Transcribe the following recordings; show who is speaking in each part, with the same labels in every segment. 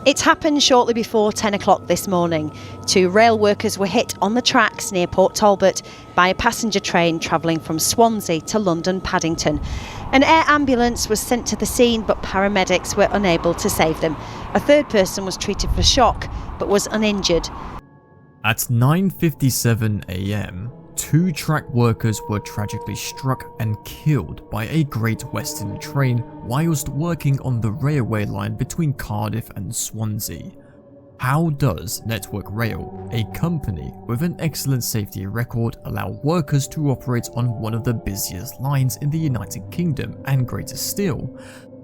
Speaker 1: It happened shortly before 10 o'clock this morning. 2 rail workers were hit on the tracks near Port Talbot by a passenger train travelling from Swansea to London Paddington. An air ambulance was sent to the scene, but paramedics were unable to save them. A third person was treated for shock, but was uninjured.
Speaker 2: At 9:57 AM, 2 track workers were tragically struck and killed by a Great Western train whilst working on the railway line between Cardiff and Swansea. How does Network Rail, a company with an excellent safety record, allow workers to operate on one of the busiest lines in the United Kingdom, and greater still,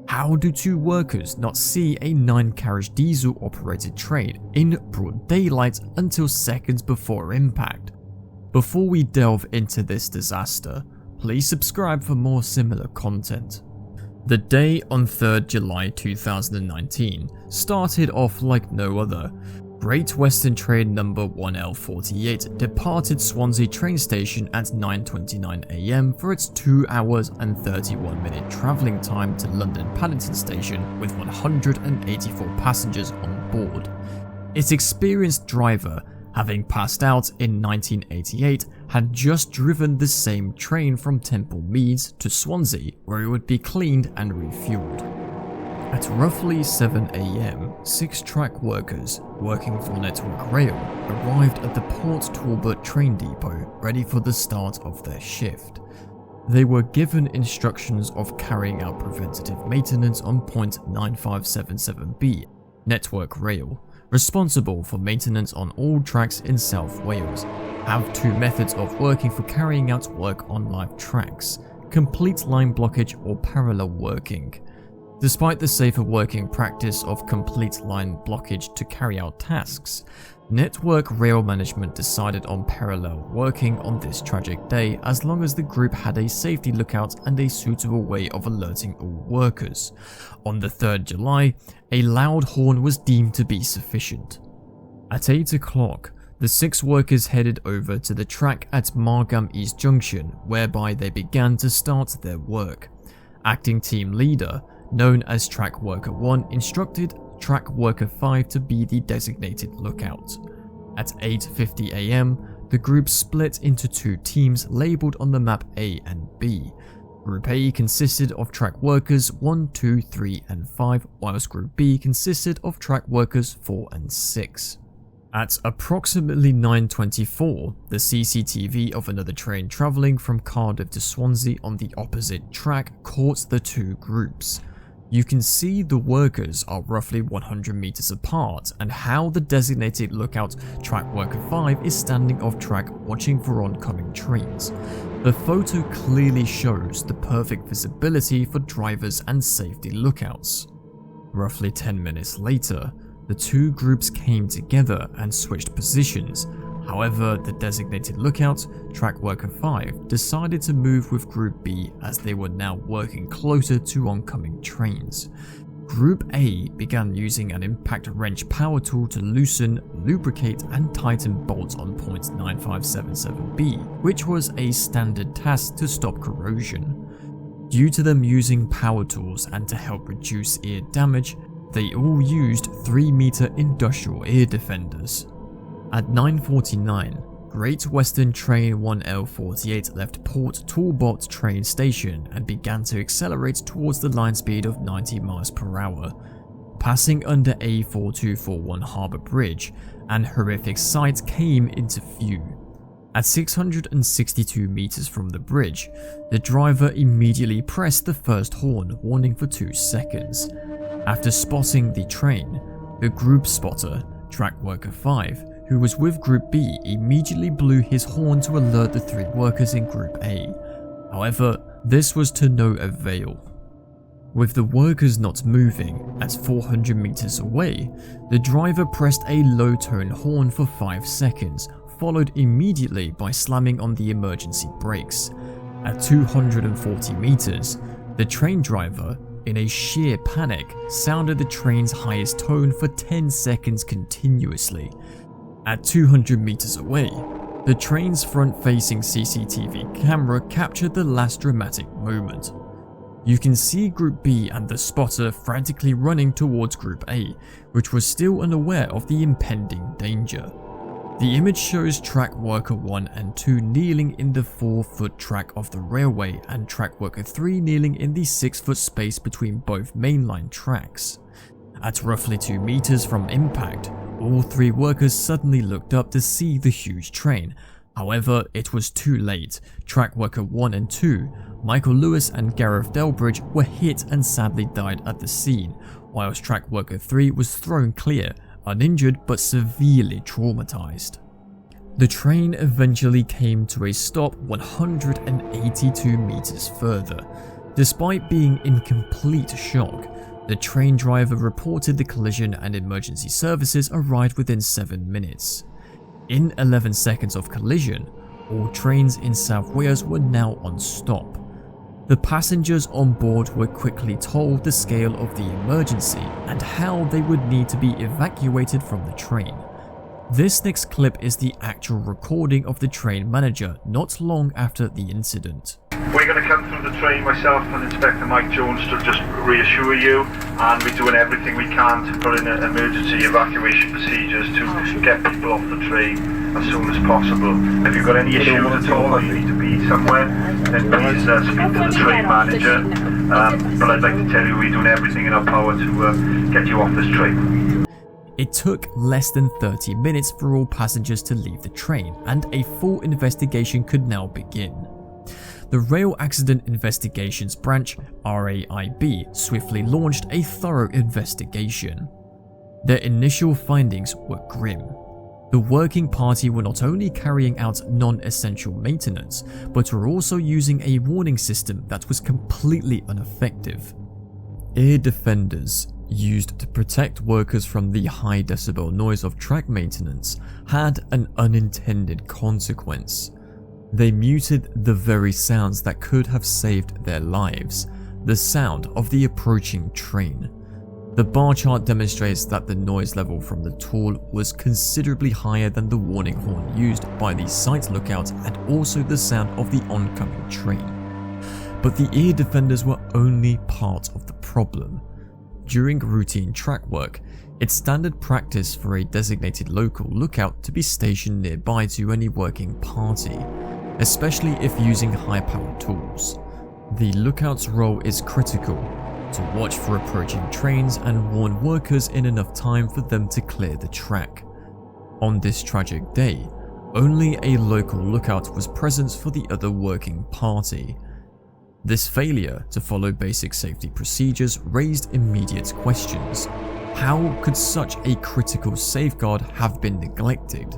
Speaker 2: how do 2 workers not see a 9-carriage diesel-operated train in broad daylight until seconds before impact? Before we delve into this disaster, please subscribe for more similar content. The day on 3rd July 2019 started off like no other. Great Western Train number 1L48 departed Swansea train station at 9:29 AM for its 2 hours and 31-minute travelling time to London Paddington station with 184 passengers on board. Its experienced driver, having passed out in 1988, had just driven the same train from Temple Meads to Swansea, where it would be cleaned and refuelled. At roughly 7 AM, 6 track workers working for Network Rail arrived at the Port Talbot train depot ready for the start of their shift. They were given instructions of carrying out preventative maintenance on point 9577B, Network Rail, responsible for maintenance on all tracks in South Wales, have 2 methods of working for carrying out work on live tracks: complete line blockage or parallel working. Despite the safer working practice of complete line blockage to carry out tasks, Network Rail management decided on parallel working on this tragic day as long as the group had a safety lookout and a suitable way of alerting all workers. On the 3rd July, a loud horn was deemed to be sufficient. At 8 o'clock, the 6 workers headed over to the track at Margam East Junction, whereby they began to start their work. Acting team leader, known as Track Worker 1, instructed Track Worker 5 to be the designated lookout. At 8:50 AM, the group split into 2 teams labelled on the map A and B. Group A consisted of track workers 1, 2, 3 and 5, whilst Group B consisted of track workers 4 and 6. At approximately 9:24, the CCTV of another train travelling from Cardiff to Swansea on the opposite track caught the 2 groups. You can see the workers are roughly 100 meters apart, and how the designated lookout Track Worker 5 is standing off track watching for oncoming trains. The photo clearly shows the perfect visibility for drivers and safety lookouts. Roughly 10 minutes later, the 2 groups came together and switched positions. However, the designated lookout, Track Worker 5, decided to move with Group B as they were now working closer to oncoming trains. Group A began using an impact wrench power tool to loosen, lubricate and tighten bolts on point 9577B, which was a standard task to stop corrosion. Due to them using power tools and to help reduce ear damage, they all used 3-meter industrial ear defenders. At 9:49, Great Western Train 1L48 left Port Talbot train station and began to accelerate towards the line speed of 90 miles per hour. Passing under A4241 Harbour Bridge, an horrific sight came into view. At 662 meters from the bridge, the driver immediately pressed the first horn, warning for 2 seconds. After spotting the train, the group spotter, Track Worker 5, who was with Group B, immediately blew his horn to alert the 3 workers in Group A. However, this was to no avail. With the workers not moving, at 400 meters away, the driver pressed a low-tone horn for 5 seconds, followed immediately by slamming on the emergency brakes. At 240 meters, the train driver, in a sheer panic, sounded the train's highest tone for 10 seconds continuously. At 200 meters away, the train's front-facing CCTV camera captured the last dramatic moment. You can see Group B and the spotter frantically running towards Group A, which was still unaware of the impending danger. The image shows track worker 1 and 2 kneeling in the 4-foot track of the railway and track worker 3 kneeling in the 6-foot space between both mainline tracks. At roughly 2 meters from impact, all 3 workers suddenly looked up to see the huge train. However, it was too late. Track worker 1 and 2, Michael Lewis and Gareth Delbridge, were hit and sadly died at the scene, whilst track worker 3 was thrown clear, uninjured but severely traumatized. The train eventually came to a stop 182 meters further. Despite being in complete shock, the train driver reported the collision and emergency services arrived within 7 minutes. In 11 seconds of collision, all trains in South Wales were now on stop. The passengers on board were quickly told the scale of the emergency and how they would need to be evacuated from the train. This next clip is the actual recording of the train manager not long after the incident.
Speaker 3: We're going to come through the train, myself and Inspector Mike Jones, to just reassure you, and we're doing everything we can to put in emergency evacuation procedures to get people off the train as soon as possible. If you've got any issues at all or you need to be somewhere, then please speak to the train manager. But I'd like to tell you we're doing everything in our power to get you off this train.
Speaker 2: It took less than 30 minutes for all passengers to leave the train, and a full investigation could now begin. The Rail Accident Investigations Branch, RAIB, swiftly launched a thorough investigation. Their initial findings were grim. The working party were not only carrying out non-essential maintenance, but were also using a warning system that was completely ineffective. Ear defenders, used to protect workers from the high decibel noise of track maintenance, had an unintended consequence. They muted the very sounds that could have saved their lives, the sound of the approaching train. The bar chart demonstrates that the noise level from the tool was considerably higher than the warning horn used by the site lookout and also the sound of the oncoming train. But the ear defenders were only part of the problem. During routine track work, it's standard practice for a designated local lookout to be stationed nearby to any working party, especially if using high-powered tools. The lookout's role is critical, to watch for approaching trains and warn workers in enough time for them to clear the track. On this tragic day, only a local lookout was present for the other working party. This failure to follow basic safety procedures raised immediate questions. How could such a critical safeguard have been neglected?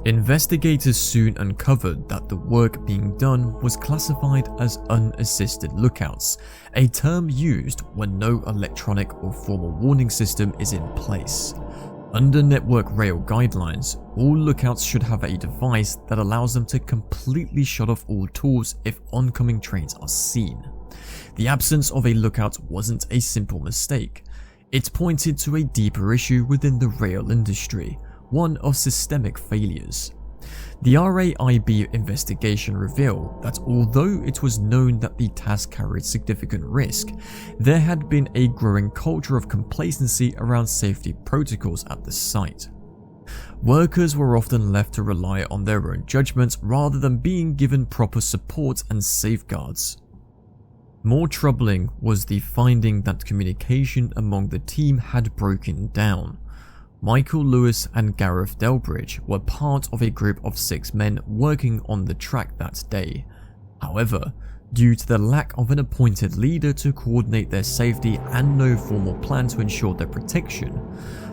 Speaker 2: Investigators soon uncovered that the work being done was classified as unassisted lookouts, a term used when no electronic or formal warning system is in place. Under Network Rail guidelines, all lookouts should have a device that allows them to completely shut off all tools if oncoming trains are seen. The absence of a lookout wasn't a simple mistake. It pointed to a deeper issue within the rail industry, one of systemic failures. The RAIB investigation revealed that although it was known that the task carried significant risk, there had been a growing culture of complacency around safety protocols at the site. Workers were often left to rely on their own judgment rather than being given proper support and safeguards. More troubling was the finding that communication among the team had broken down. Michael Lewis and Gareth Delbridge were part of a group of 6 men working on the track that day. However, due to the lack of an appointed leader to coordinate their safety and no formal plan to ensure their protection,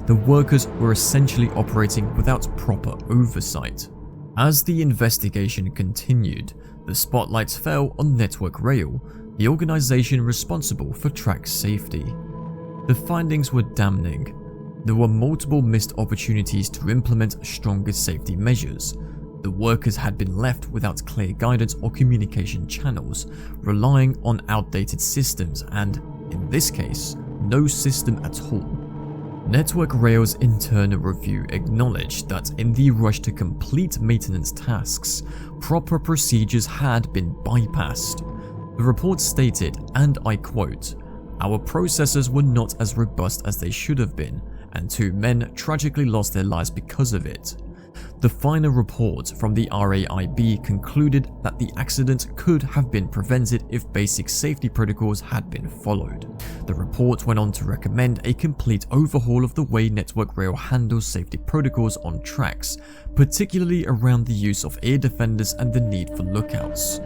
Speaker 2: the workers were essentially operating without proper oversight. As the investigation continued, the spotlights fell on Network Rail, the organisation responsible for track safety. The findings were damning. There were multiple missed opportunities to implement stronger safety measures. The workers had been left without clear guidance or communication channels, relying on outdated systems and, in this case, no system at all. Network Rail's internal review acknowledged that in the rush to complete maintenance tasks, proper procedures had been bypassed. The report stated, and I quote, "Our processes were not as robust as they should have been, and 2 men tragically lost their lives because of it." The final report from the RAIB concluded that the accident could have been prevented if basic safety protocols had been followed. The report went on to recommend a complete overhaul of the way Network Rail handles safety protocols on tracks, particularly around the use of air defenders and the need for lookouts.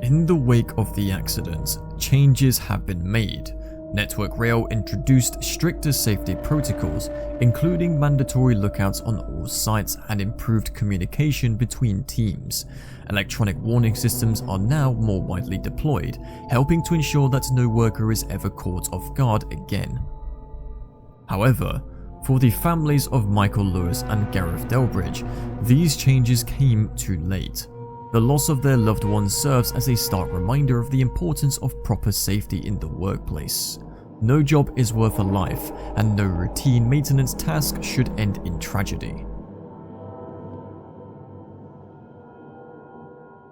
Speaker 2: In the wake of the accident, changes have been made. Network Rail introduced stricter safety protocols, including mandatory lookouts on all sites and improved communication between teams. Electronic warning systems are now more widely deployed, helping to ensure that no worker is ever caught off guard again. However, for the families of Michael Lewis and Gareth Delbridge, these changes came too late. The loss of their loved ones serves as a stark reminder of the importance of proper safety in the workplace. No job is worth a life, and no routine maintenance task should end in tragedy.